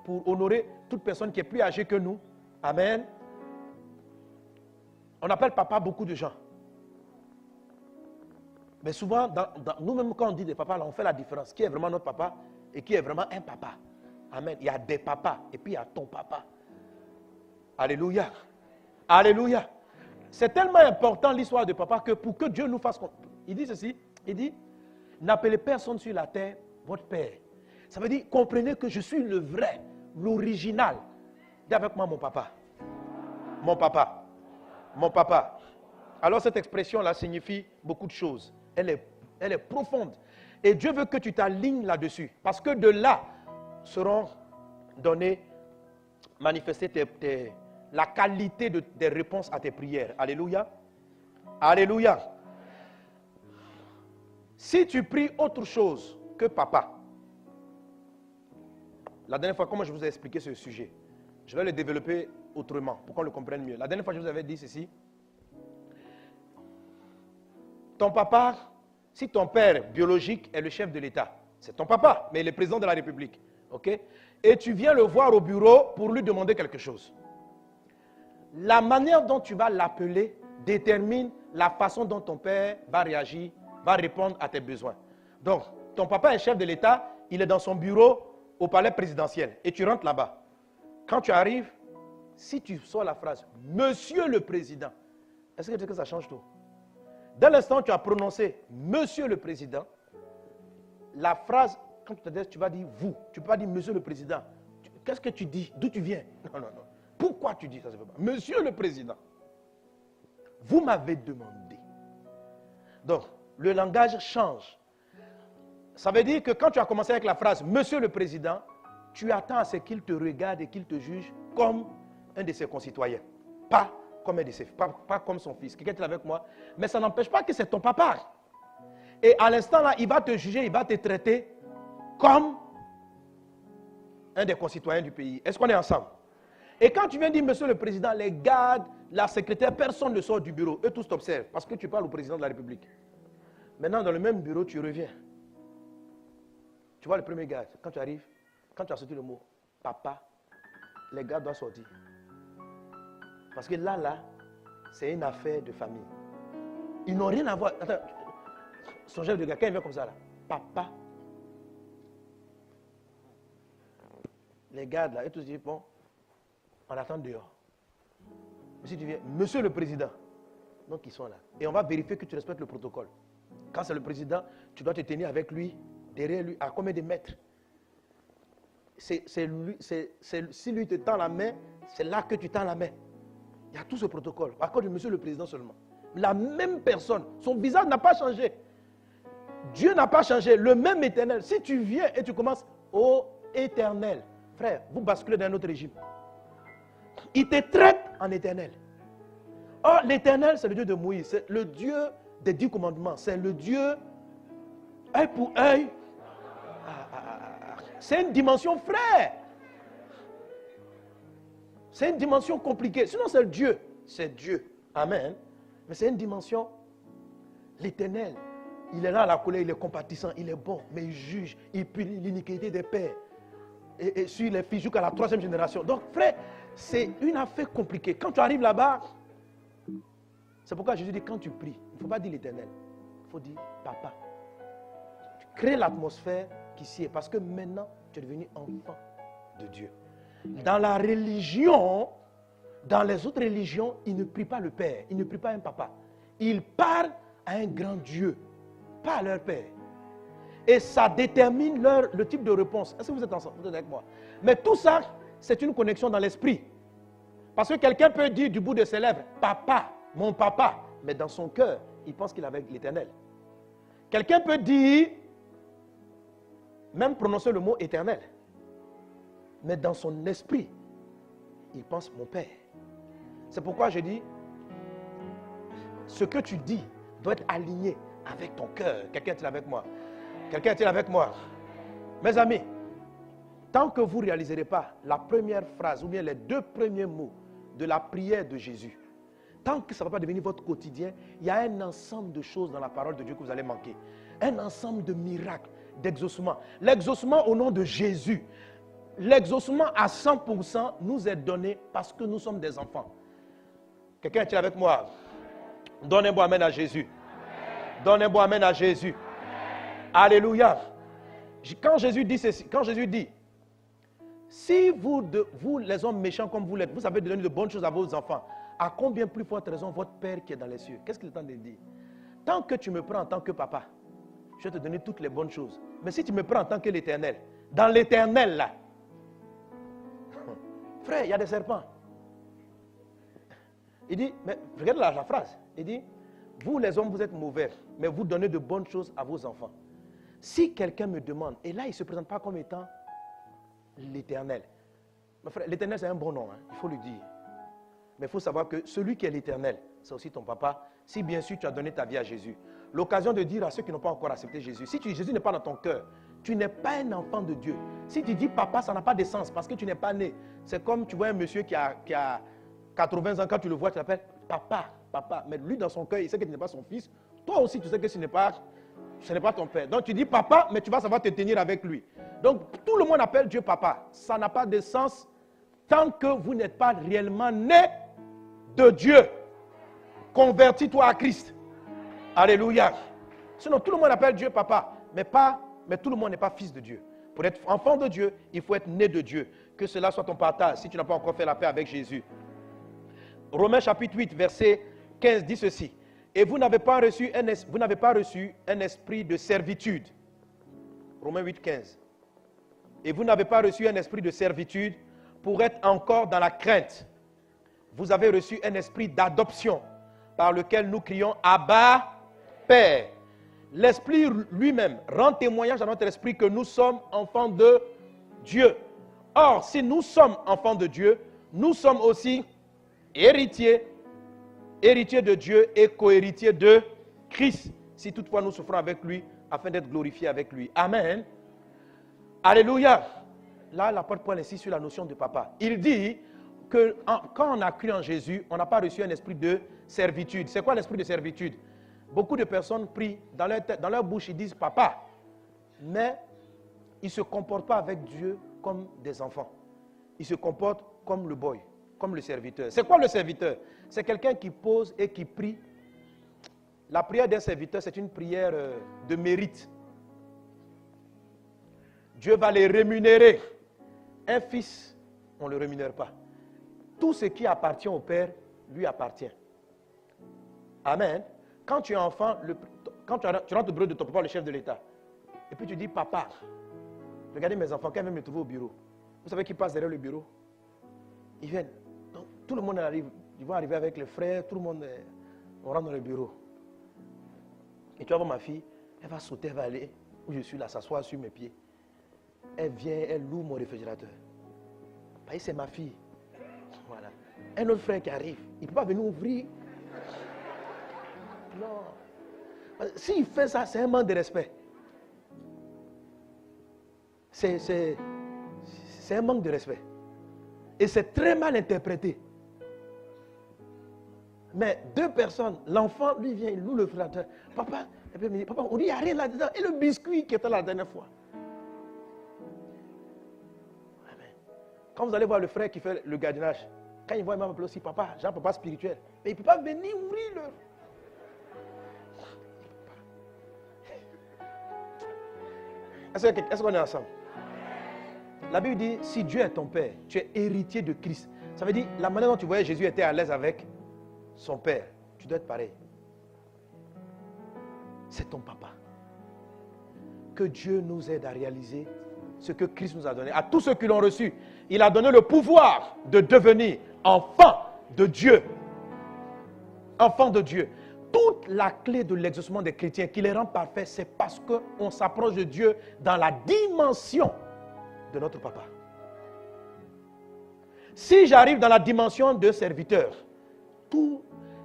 S1: pour honorer toute personne qui est plus âgée que nous Amen. On appelle papa beaucoup de gens. Mais souvent, nous-mêmes, quand on dit des papas, là, on fait la différence. Qui est vraiment notre papa et qui est vraiment un papa. Amen. Il y a des papas et puis il y a ton papa. Alléluia. Alléluia. C'est tellement important l'histoire de papa que pour que Dieu nous fasse... Il dit ceci, il dit, n'appelez personne sur la terre votre père. Ça veut dire, comprenez que je suis le vrai, l'original. Dis avec moi mon papa. Mon papa. Mon papa. Alors cette expression-là signifie beaucoup de choses. Elle est profonde. Et Dieu veut que tu t'alignes là-dessus. Parce que de là seront données, manifestées la qualité des réponses à tes prières. Alléluia. Alléluia. Si tu pries autre chose que papa, la dernière fois, comment je vous ai expliqué ce sujet, je vais le développer autrement pour qu'on le comprenne mieux. La dernière fois, je vous avais dit ceci. Ton papa, si ton père biologique est le chef de l'État, c'est ton papa, mais il est président de la République. Ok? Et tu viens le voir au bureau pour lui demander quelque chose. La manière dont tu vas l'appeler détermine la façon dont ton père va réagir, va répondre à tes besoins. Donc, ton papa est chef de l'État, il est dans son bureau au palais présidentiel et tu rentres là-bas. Quand tu arrives, si tu sors la phrase « Monsieur le Président », est-ce que ça change tout? Dès l'instant où tu as prononcé « Monsieur le Président », la phrase, quand tu t'adresses, tu vas dire « vous ». Tu ne peux pas dire « Monsieur le Président ». Qu'est-ce que tu dis? D'où tu viens? Non, non, non. Pourquoi tu dis ça? Ça ne veut pas. Monsieur le Président, vous m'avez demandé. Donc, le langage change. Ça veut dire que quand tu as commencé avec la phrase « Monsieur le Président », tu attends à ce qu'il te regarde et qu'il te juge comme un de ses concitoyens. Pas comme un de ses, pas comme son fils. Quelqu'un est avec moi. Mais ça n'empêche pas que c'est ton papa. Et à l'instant là, il va te juger, il va te traiter comme un des concitoyens du pays. Est-ce qu'on est ensemble? Et quand tu viens dire, Monsieur le Président, les gardes, la secrétaire, personne ne sort du bureau. Eux tous t'observent parce que tu parles au président de la République. Maintenant, dans le même bureau, tu reviens. Tu vois le premier garde, quand tu arrives, quand tu as sorti le mot papa, les gardes doivent sortir. Parce que là, c'est une affaire de famille. Ils n'ont rien à voir. Attends, son chef de gars, quand il vient comme ça, là, papa. Les gardes, là, ils tous disent, bon, on attend dehors. Mais si tu viens, Monsieur le Président, donc ils sont là. Et on va vérifier que tu respectes le protocole. Quand c'est le président, tu dois te tenir avec lui, derrière lui, à combien de mètres? Si lui te tend la main, c'est là que tu tends la main. Il y a tout ce protocole. À cause de Monsieur le Président seulement. La même personne, son visage n'a pas changé. Dieu n'a pas changé, le même éternel. Si tu viens et tu commences, ô éternel, frère, vous basculez dans un autre régime. Il te traite en éternel. Or, l'éternel, c'est le Dieu de Moïse, c'est le Dieu des 10 commandements, c'est le Dieu œil pour œil. C'est une dimension, frère. C'est une dimension compliquée. Sinon, c'est Dieu. C'est Dieu. Amen. Mais c'est une dimension, l'éternel. Il est là à la colère, il est compatissant, il est bon, mais il juge, il punit l'iniquité des pères. Et sur les filles jusqu'à la 3e génération. Donc, frère, c'est une affaire compliquée. Quand tu arrives là-bas, c'est pourquoi Jésus dit, quand tu pries, il ne faut pas dire l'éternel. Il faut dire papa. Tu crées l'atmosphère qui s'y est. Parce que maintenant, tu es devenu enfant de Dieu. Dans la religion, dans les autres religions, ils ne prient pas le Père, ils ne prient pas un papa. Ils parlent à un grand Dieu, pas à leur Père. Et ça détermine le type de réponse. Est-ce que vous êtes ensemble? Vous êtes avec moi? Mais tout ça, c'est une connexion dans l'esprit. Parce que quelqu'un peut dire du bout de ses lèvres, papa, mon papa, mais dans son cœur, il pense qu'il est avec l'Éternel. Quelqu'un peut dire, même prononcer le mot éternel, mais dans son esprit, il pense mon Père. C'est pourquoi je dis, ce que tu dis doit être aligné avec ton cœur. Quelqu'un est avec moi? Quelqu'un est avec moi? Mes amis, tant que vous ne réaliserez pas la première phrase ou bien les 2 premiers mots de la prière de Jésus, tant que ça ne va pas devenir votre quotidien, il y a un ensemble de choses dans la parole de Dieu que vous allez manquer. Un ensemble de miracles, d'exaucement. L'exaucement au nom de Jésus. l'exaucement à 100% nous est donné parce que nous sommes des enfants. Quelqu'un est-il avec moi? Donnez un bon amen à Jésus. Donnez un bon amen à Jésus. Alléluia. Quand Jésus dit ceci, quand Jésus dit, si vous les hommes méchants comme vous l'êtes, vous savez donner de bonnes choses à vos enfants, à combien plus forte raison votre Père qui est dans les cieux? Qu'est-ce qu'il est en train de dire? Tant que tu me prends en tant que papa, je vais te donner toutes les bonnes choses. Mais si tu me prends en tant que l'Éternel, dans l'Éternel là, frère, il y a des serpents. Il dit, mais regarde la phrase, il dit, vous les hommes vous êtes mauvais, mais vous donnez de bonnes choses à vos enfants. Si quelqu'un me demande, et là il ne se présente pas comme étant l'Éternel. L'Éternel c'est un bon nom, hein, il faut le dire. Mais il faut savoir que celui qui est l'Éternel, c'est aussi ton papa, si bien sûr tu as donné ta vie à Jésus. L'occasion de dire à ceux qui n'ont pas encore accepté Jésus, si Jésus n'est pas dans ton cœur, tu n'es pas un enfant de Dieu. Si tu dis papa, ça n'a pas de sens parce que tu n'es pas né. C'est comme tu vois un monsieur qui a 80 ans, quand tu le vois, tu l'appelles papa, papa. Mais lui dans son cœur, il sait que tu n'es pas son fils. Toi aussi, tu sais que ce n'est pas ton père. Donc tu dis papa, mais tu vas savoir te tenir avec lui. Donc tout le monde appelle Dieu papa. Ça n'a pas de sens tant que vous n'êtes pas réellement né de Dieu. Convertis-toi à Christ. Alléluia. Sinon, tout le monde appelle Dieu papa, mais tout le monde n'est pas fils de Dieu. Pour être enfant de Dieu, il faut être né de Dieu. Que cela soit ton partage si tu n'as pas encore fait la paix avec Jésus. Romains chapitre 8, verset 15 dit ceci. Et vous n'avez pas reçu un esprit de servitude. Romains 8, 15. Et vous n'avez pas reçu un esprit de servitude pour être encore dans la crainte. Vous avez reçu un esprit d'adoption par lequel nous crions Abba, Père. L'Esprit lui-même rend témoignage à notre esprit que nous sommes enfants de Dieu. Or, si nous sommes enfants de Dieu, nous sommes aussi héritiers de Dieu et co-héritiers de Christ. Si toutefois nous souffrons avec lui, afin d'être glorifiés avec lui. Amen. Alléluia. Là, l'apôtre Paul insiste sur la notion de papa. Il dit que quand on a cru en Jésus, on n'a pas reçu un esprit de servitude. C'est quoi l'esprit de servitude? Beaucoup de personnes prient, dans leur bouche, ils disent papa, mais ils ne se comportent pas avec Dieu comme des enfants. Ils se comportent comme le boy, comme le serviteur. C'est quoi le serviteur? C'est quelqu'un qui pose et qui prie. La prière d'un serviteur, c'est une prière de mérite. Dieu va les rémunérer. Un fils, on ne le rémunère pas. Tout ce qui appartient au Père, lui appartient. Amen. Quand tu es enfant, quand tu rentres au bureau de ton papa, le chef de l'État, et puis tu dis, papa, regardez mes enfants, quand ils viennent me trouver au bureau, vous savez qui passe derrière le bureau? Ils viennent. Donc, tout le monde arrive. Ils vont arriver avec les frères, tout le monde, on rentre dans le bureau. Et tu vas voir ma fille, elle va sauter, elle va aller où je suis là, s'asseoir sur mes pieds. Elle vient, elle loue mon réfrigérateur. Bah, c'est ma fille. Voilà. Un autre frère qui arrive, il ne peut pas venir ouvrir. Non. S'il fait ça, c'est un manque de respect. C'est un manque de respect. Et c'est très mal interprété. Mais deux personnes, l'enfant, lui vient, il loue le réfrigérateur. Papa, et puis il me dit, papa, on dit, il n'y a rien là-dedans. Et le biscuit qui était là la dernière fois. Amen. Quand vous allez voir le frère qui fait le gardiennage, quand il voit, il m'appelle aussi papa, j'ai un papa spirituel. Mais il ne peut pas venir ouvrir le... Est-ce qu'on est ensemble? La Bible dit, si Dieu est ton Père, tu es héritier de Christ. Ça veut dire, la manière dont tu voyais Jésus était à l'aise avec son Père. Tu dois être pareil. C'est ton papa. Que Dieu nous aide à réaliser ce que Christ nous a donné. À tous ceux qui l'ont reçu, il a donné le pouvoir de devenir enfant de Dieu. Enfant de Dieu. Toute la clé de l'exaucement des chrétiens qui les rend parfaits, c'est parce qu'on s'approche de Dieu dans la dimension de notre papa. Si j'arrive dans la dimension de serviteur,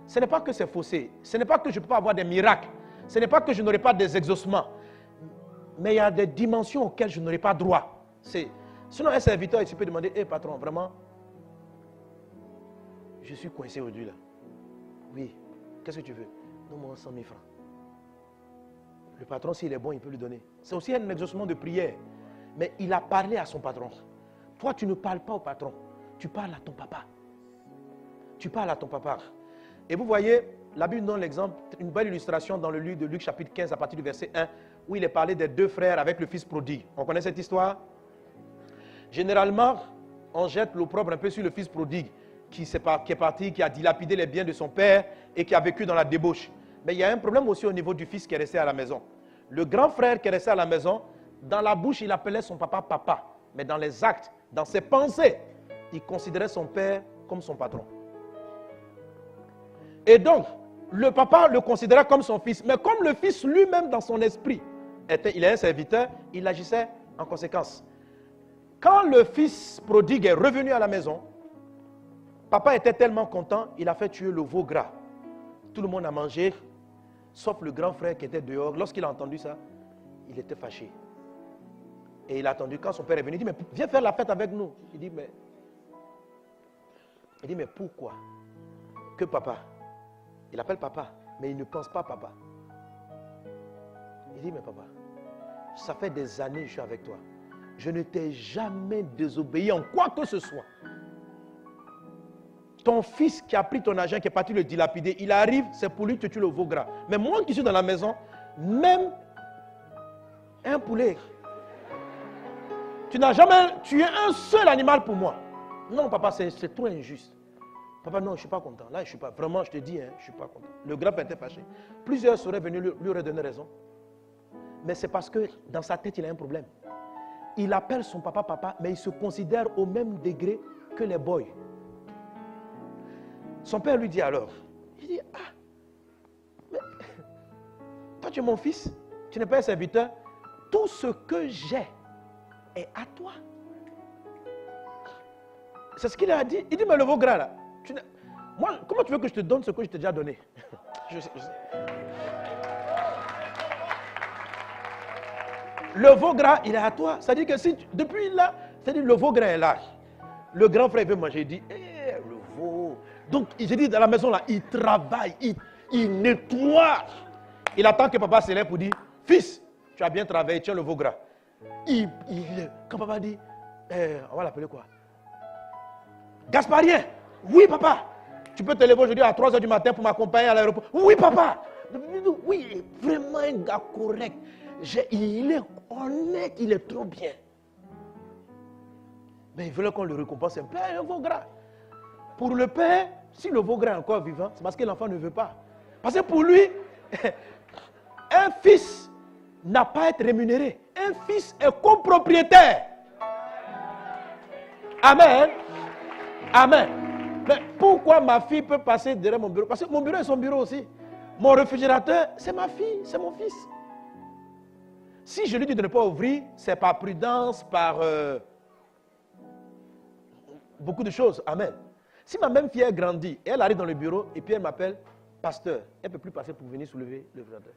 S1: ce n'est pas que c'est faussé, ce n'est pas que je ne peux pas avoir des miracles, ce n'est pas que je n'aurai pas des exaucements, mais il y a des dimensions auxquelles je n'aurai pas droit. Sinon un serviteur ici peut demander, hé patron, vraiment, je suis coincé aujourd'hui là. Oui, qu'est-ce que tu veux? Donne-moi 100 000 francs. Le patron, s'il est bon, il peut lui donner. C'est aussi un exaucement de prière. Mais il a parlé à son patron Toi, tu ne parles pas au patron. Tu parles à ton papa. Tu parles à ton papa. Et vous voyez, la Bible donne l'exemple, une belle illustration dans le livre de Luc chapitre 15 à partir du verset 1, où il est parlé des deux frères avec le fils prodigue. On connaît cette histoire? Généralement, on jette l'opprobre un peu sur le fils prodigue, qui est parti, qui a dilapidé les biens de son père et qui a vécu dans la débauche. Mais il y a un problème aussi au niveau du fils qui est resté à la maison. Le grand frère qui est resté à la maison, dans la bouche, il appelait son papa papa. Mais dans les actes, dans ses pensées, il considérait son père comme son patron. Et donc, le papa le considérait comme son fils. Mais comme le fils lui-même, dans son esprit, il est un serviteur, il agissait en conséquence. Quand le fils prodigue est revenu à la maison, papa était tellement content, il a fait tuer le veau gras. Tout le monde a mangé, sauf le grand frère qui était dehors. Lorsqu'il a entendu ça, il était fâché. Et il a attendu quand son père est venu, il dit, mais viens faire la fête avec nous. Il dit, mais pourquoi que papa, il appelle papa, mais il ne pense pas papa. Il dit, mais papa, ça fait des années que je suis avec toi. Je ne t'ai jamais désobéi en quoi que ce soit. Ton fils qui a pris ton argent, qui est parti le dilapider, il arrive, c'est pour lui que tu tues le veau gras. Mais moi qui suis dans la maison, même un poulet, tu n'as jamais tué un seul animal pour moi. Non, papa, c'est trop injuste. Papa, non, je ne suis pas content. Là, je ne suis pas. Vraiment, je te dis, je ne suis pas content. Le grand père était fâché. Plusieurs seraient venus lui redonner raison. Mais c'est parce que dans sa tête, il a un problème. Il appelle son papa papa, mais il se considère au même degré que les boys. Son père lui dit alors, il dit, mais toi tu es mon fils, tu n'es pas un serviteur, tout ce que j'ai est à toi. C'est ce qu'il a dit. Il dit, mais le veau gras là, moi, comment tu veux que je te donne ce que je t'ai déjà donné? je sais. Le veau gras, il est à toi. C'est-à-dire que si depuis là, c'est-à-dire le veau gras est là. Le grand frère veut manger, il dit, le veau. Donc, j'ai dit dans la maison là, il travaille, il nettoie. Il attend que papa se lève pour dire, fils, tu as bien travaillé, tiens le veau gras. Quand papa dit, on va l'appeler quoi? Gasparien, oui papa. Tu peux te lever aujourd'hui à 3h du matin pour m'accompagner à l'aéroport. Oui papa. Oui, il est vraiment un gars correct. Il est honnête, il est trop bien. Mais il voulait qu'on le récompense un peu, le veau gras. Pour le père, si le veau gras est encore vivant, c'est parce que l'enfant ne veut pas. Parce que pour lui, un fils n'a pas à être rémunéré. Un fils est copropriétaire. Amen. Amen. Mais pourquoi ma fille peut passer derrière mon bureau? Parce que mon bureau est son bureau aussi. Mon réfrigérateur, c'est ma fille, c'est mon fils. Si je lui dis de ne pas ouvrir, c'est par prudence, par beaucoup de choses. Amen. Si ma même fille a grandi, et elle arrive dans le bureau, et puis elle m'appelle pasteur, elle ne peut plus passer pour venir soulever le réfrigérateur.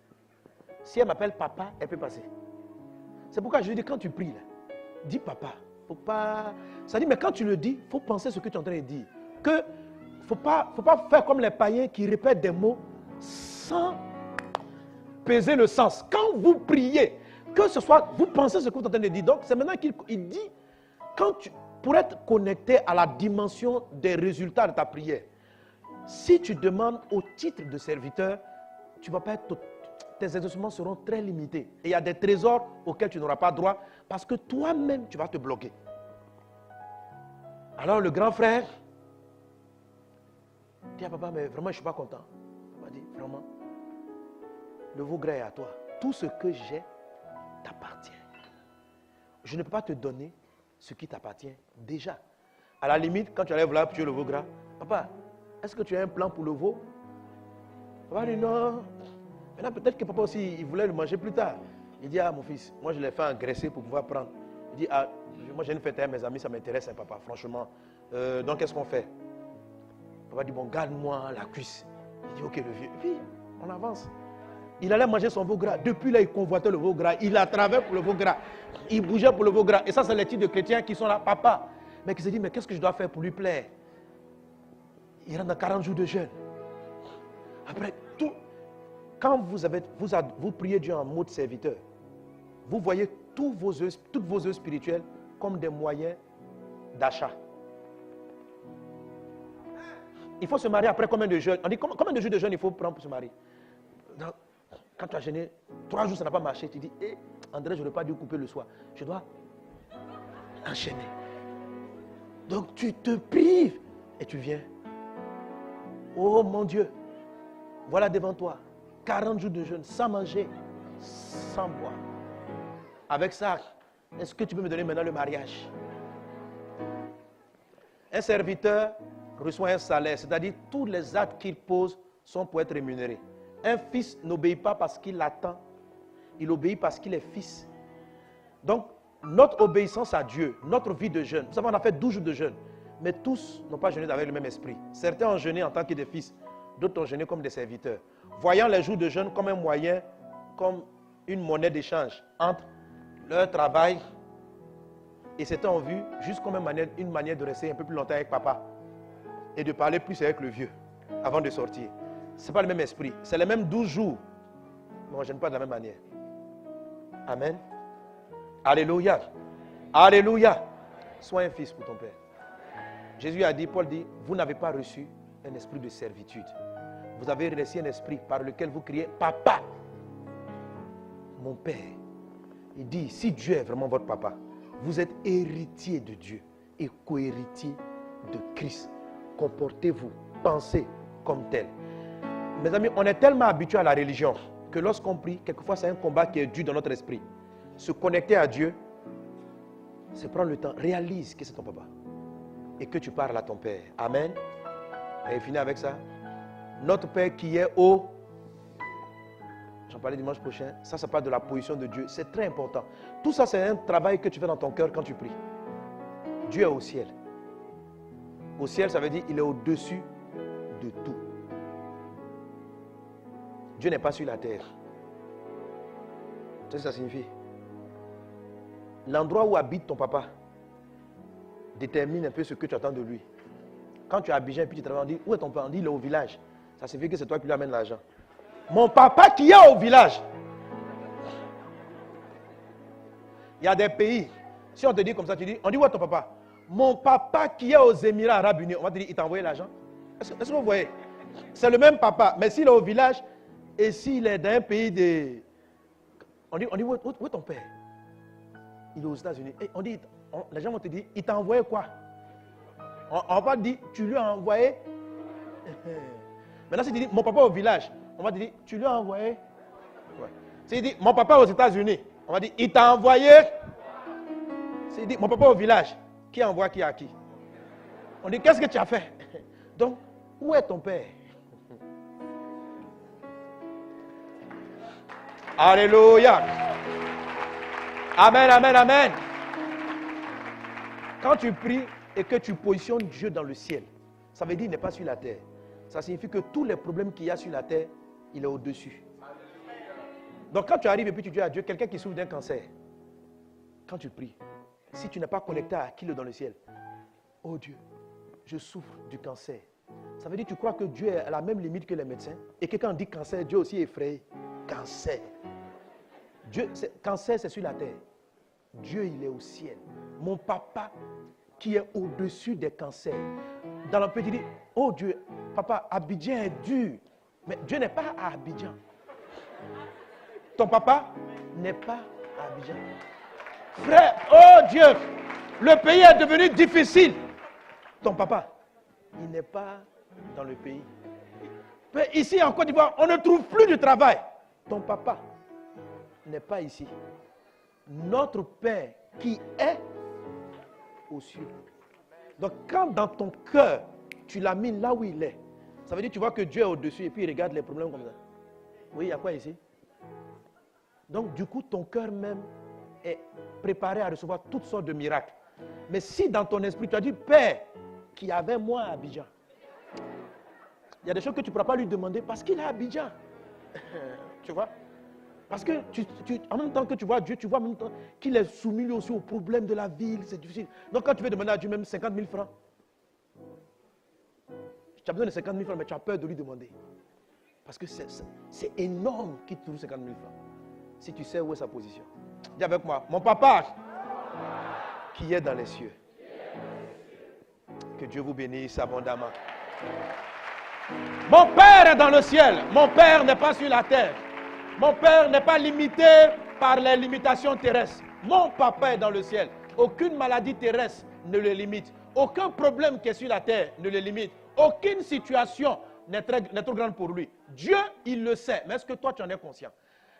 S1: Si elle m'appelle papa, elle peut passer. C'est pourquoi je lui dis, quand tu pries, là, dis papa. Faut pas... Ça dit, mais quand tu le dis, il faut penser ce que tu es en train de dire. Que faut pas faire comme les païens qui répètent des mots sans peser le sens. Quand vous priez, que ce soit, vous pensez ce que vous êtes en train de dire. Donc, c'est maintenant qu'il dit, pour être connecté à la dimension des résultats de ta prière, si tu demandes au titre de serviteur, tu vas pas être... Tes exaucements seront très limités. Et il y a des trésors auxquels tu n'auras pas droit parce que toi-même, tu vas te bloquer. Alors le grand frère dit à papa, mais vraiment, je ne suis pas content. Papa dit, vraiment, le veau gras est à toi. Tout ce que j'ai t'appartient. Je ne peux pas te donner ce qui t'appartient déjà. À la limite, quand tu allais vouloir tuer le veau gras, papa, est-ce que tu as un plan pour le veau? Papa dit, non. Maintenant, peut-être que papa aussi, il voulait le manger plus tard. Il dit, mon fils, moi je l'ai fait engraisser pour pouvoir prendre. Il dit, moi j'ai une fête avec mes amis, ça m'intéresse, papa, franchement. Donc qu'est-ce qu'on fait? Papa dit, bon, garde-moi la cuisse. Il dit, ok, le vieux. Et puis, on avance. Il allait manger son veau gras. Depuis là, il convoitait le veau gras. Il a travaillé pour le veau gras. Il bougeait pour le veau gras. Et ça, c'est les types de chrétiens qui sont là, papa. Mais qui se dit, mais qu'est-ce que je dois faire pour lui plaire? Il rentre dans 40 jours de jeûne. Après, tout. Quand vous priez Dieu en mode serviteur, vous voyez toutes vos œuvres spirituelles comme des moyens d'achat. Il faut se marier après combien de jeûnes? On dit combien de jours de jeûne il faut prendre pour se marier? Donc, quand tu as jeûné, 3 jours ça n'a pas marché, tu dis, André, je n'aurais pas dû couper le soir. Je dois enchaîner. Donc tu te prives et tu viens. Oh mon Dieu, voilà devant toi, 40 jours de jeûne, sans manger, sans boire. Avec ça, est-ce que tu peux me donner maintenant le mariage? Un serviteur reçoit un salaire, c'est-à-dire tous les actes qu'il pose sont pour être rémunérés. Un fils n'obéit pas parce qu'il attend, il obéit parce qu'il est fils. Donc, notre obéissance à Dieu, notre vie de jeûne, vous savez, on a fait 12 jours de jeûne, mais tous n'ont pas jeûné avec le même esprit. Certains ont jeûné en tant que des fils, d'autres ont jeûné comme des serviteurs, voyant les jours de jeûne comme un moyen, comme une monnaie d'échange entre leur travail et certains ont vu juste comme une manière de rester un peu plus longtemps avec papa et de parler plus avec le vieux avant de sortir. Ce n'est pas le même esprit, c'est les mêmes 12 jours, mais on ne jeûne pas de la même manière. Amen. Alléluia. Alléluia. Sois un fils pour ton Père. Jésus a dit, Paul dit, vous n'avez pas reçu un esprit de servitude. Vous avez reçu un esprit par lequel vous criez, Papa, mon Père. Il dit, si Dieu est vraiment votre papa, vous êtes héritier de Dieu et co-héritier de Christ. Comportez-vous, pensez comme tel. Mes amis, on est tellement habitués à la religion que lorsqu'on prie, quelquefois c'est un combat qui est dû dans notre esprit. Se connecter à Dieu, c'est prendre le temps. Réalise que c'est ton papa et que tu parles à ton Père. Amen. Et finir avec ça. Notre Père qui est au... J'en parlais dimanche prochain. Ça parle de la position de Dieu. C'est très important. Tout ça, c'est un travail que tu fais dans ton cœur quand tu pries. Dieu est au ciel. Au ciel, ça veut dire qu'il est au-dessus de tout. Dieu n'est pas sur la terre. Tu sais ce que ça signifie? L'endroit où habite ton papa détermine un peu ce que tu attends de lui. Quand tu es à Abidjan et puis tu travailles, on dit, où est ton papa? On dit, il est au village. Ça signifie que c'est toi qui lui amènes l'argent. Mon papa qui est au village. Il y a des pays, si on te dit comme ça, tu dis, on dit, où est ton papa? Mon papa qui est aux Émirats Arabes Unis, on va te dire, il t'a envoyé l'argent. Est-ce que vous voyez? C'est le même papa, mais s'il est au village et s'il est dans un pays de... On dit où est ton père? Il est aux États-Unis. Et on dit, les gens vont te dire, il t'a envoyé quoi? On va te dire, tu lui as envoyé. Maintenant, si tu dis, mon papa au village, on va te dire, tu lui as envoyé. Ouais. Si tu dis, mon papa aux États-Unis, on va dire, il t'a envoyé. Si tu dis, mon papa au village, qui envoie qui à qui? On dit, qu'est-ce que tu as fait? Donc, où est ton père? Alléluia. Amen, amen, amen. Quand tu pries et que tu positionnes Dieu dans le ciel, ça veut dire qu'il n'est pas sur la terre. Ça signifie que tous les problèmes qu'il y a sur la terre, il est au-dessus. Donc quand tu arrives et puis tu dis à Dieu, quelqu'un qui souffre d'un cancer, quand tu pries, si tu n'es pas connecté à qui est dans le ciel, oh Dieu, je souffre du cancer. Ça veut dire que tu crois que Dieu est à la même limite que les médecins et que quand on dit cancer, Dieu aussi est effrayé. Cancer. Cancer, c'est sur la terre. Dieu, il est au ciel. Mon papa qui est au-dessus des cancers. Dans le petit dit, oh Dieu, papa, Abidjan est dur. Mais Dieu n'est pas à Abidjan. Ton papa n'est pas à Abidjan. Frère, oh Dieu, le pays est devenu difficile. Ton papa, il n'est pas dans le pays. Mais ici en Côte d'Ivoire, on ne trouve plus de travail. Ton papa n'est pas ici. Notre Père qui est aux cieux. Donc quand dans ton cœur, tu l'as mis là où il est, ça veut dire que tu vois que Dieu est au-dessus et puis il regarde les problèmes comme ça. Oui, il y a quoi ici? Donc du coup, ton cœur même est préparé à recevoir toutes sortes de miracles. Mais si dans ton esprit, tu as dit, Père, qui avait moi à Abidjan, il y a des choses que tu ne pourras pas lui demander parce qu'il est à Abidjan. Tu vois? Parce que en même temps que tu vois Dieu, tu vois en même temps qu'il est soumis lui aussi aux problèmes de la ville, c'est difficile. Donc quand tu veux demander à Dieu même 50 000 francs, tu as besoin de 50 000 francs, mais tu as peur de lui demander. Parce que c'est énorme qu'il te trouve 50 000 francs. Si tu sais où est sa position. Dis avec moi, mon papa qui est dans les cieux. Que Dieu vous bénisse abondamment. Mon Père est dans le ciel. Mon Père n'est pas sur la terre. Mon Père n'est pas limité par les limitations terrestres. Mon Papa est dans le ciel. Aucune maladie terrestre ne le limite. Aucun problème qui est sur la terre ne le limite. Aucune situation n'est trop grande pour lui. Dieu, il le sait. Mais est-ce que toi, tu en es conscient?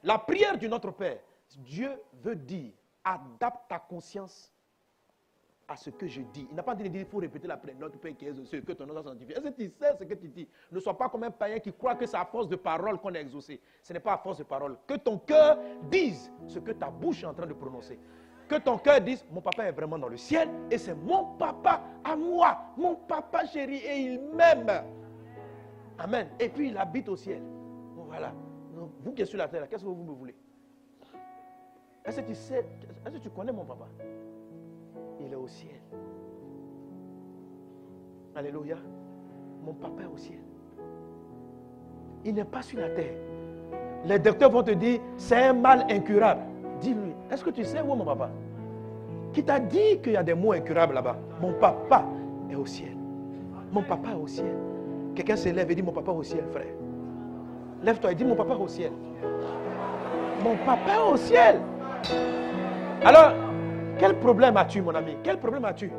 S1: La prière du Notre Père, Dieu veut dire, adapte ta conscience à ce que je dis. Il n'a pas dit qu'il faut répéter la prière. Notre Père qui est aux cieux, que ton nom soit sanctifié. Est-ce que tu sais ce que tu dis? Ne sois pas comme un païen qui croit que c'est à force de parole qu'on est exaucé. Ce n'est pas à force de parole. Que ton cœur dise ce que ta bouche est en train de prononcer. Que ton cœur dise, mon papa est vraiment dans le ciel et c'est mon papa à moi. Mon papa chéri et il m'aime. Amen. Et puis il habite au ciel. Bon, voilà. Donc, vous qui êtes sur la terre, qu'est-ce que vous me voulez? Est-ce que tu sais, est-ce que tu connais mon papa? Il est au ciel. Alléluia. Mon papa est au ciel. Il n'est pas sur la terre. Les docteurs vont te dire, c'est un mal incurable. Dis-lui, est-ce que tu sais où est mon papa? Qui t'a dit qu'il y a des mots incurables là-bas? Mon papa est au ciel. Mon papa est au ciel. Quelqu'un se lève et dit, mon papa est au ciel, frère. Lève-toi et dis, mon papa est au ciel. Mon papa est au ciel. Alors, quel problème as-tu, mon ami? Quel problème as-tu?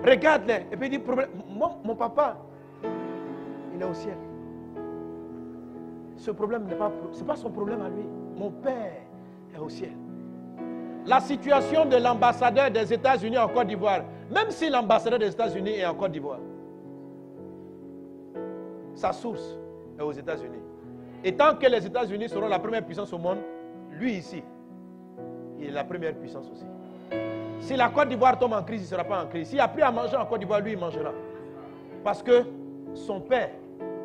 S1: Regarde-les et puis dis, mon papa, il est au ciel. Ce problème ce n'est pas son problème à lui. Mon père est au ciel. La situation de l'ambassadeur des États-Unis en Côte d'Ivoire, même si l'ambassadeur des États-Unis est en Côte d'Ivoire, sa source est aux États-Unis. Et tant que les États-Unis seront la première puissance au monde, lui ici, il est la première puissance aussi. Si la Côte d'Ivoire tombe en crise, il ne sera pas en crise. S'il a pris à manger en Côte d'Ivoire, lui, il mangera. Parce que son père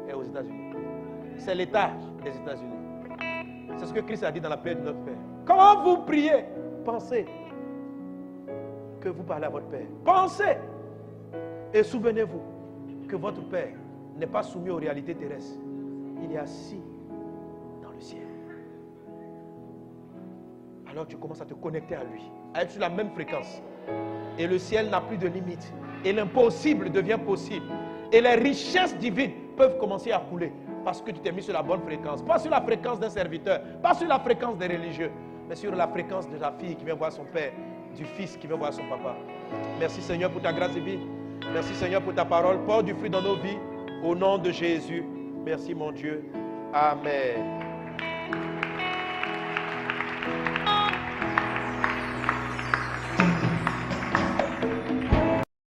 S1: est aux États-Unis. C'est l'État des États-Unis. C'est ce que Christ a dit dans la prière de notre Père. Quand vous priez, pensez que vous parlez à votre Père. Pensez. Et souvenez-vous que votre Père n'est pas soumis aux réalités terrestres. Il est assis dans le ciel. Alors tu commences à te connecter à lui, à être sur la même fréquence. Et le ciel n'a plus de limite. Et l'impossible devient possible. Et les richesses divines peuvent commencer à couler. Parce que tu t'es mis sur la bonne fréquence. Pas sur la fréquence d'un serviteur. Pas sur la fréquence des religieux. Mais sur la fréquence de la fille qui vient voir son père. Du fils qui vient voir son papa. Merci Seigneur pour ta grâce divine. Merci Seigneur pour ta parole. Porte du fruit dans nos vies. Au nom de Jésus. Merci mon Dieu. Amen.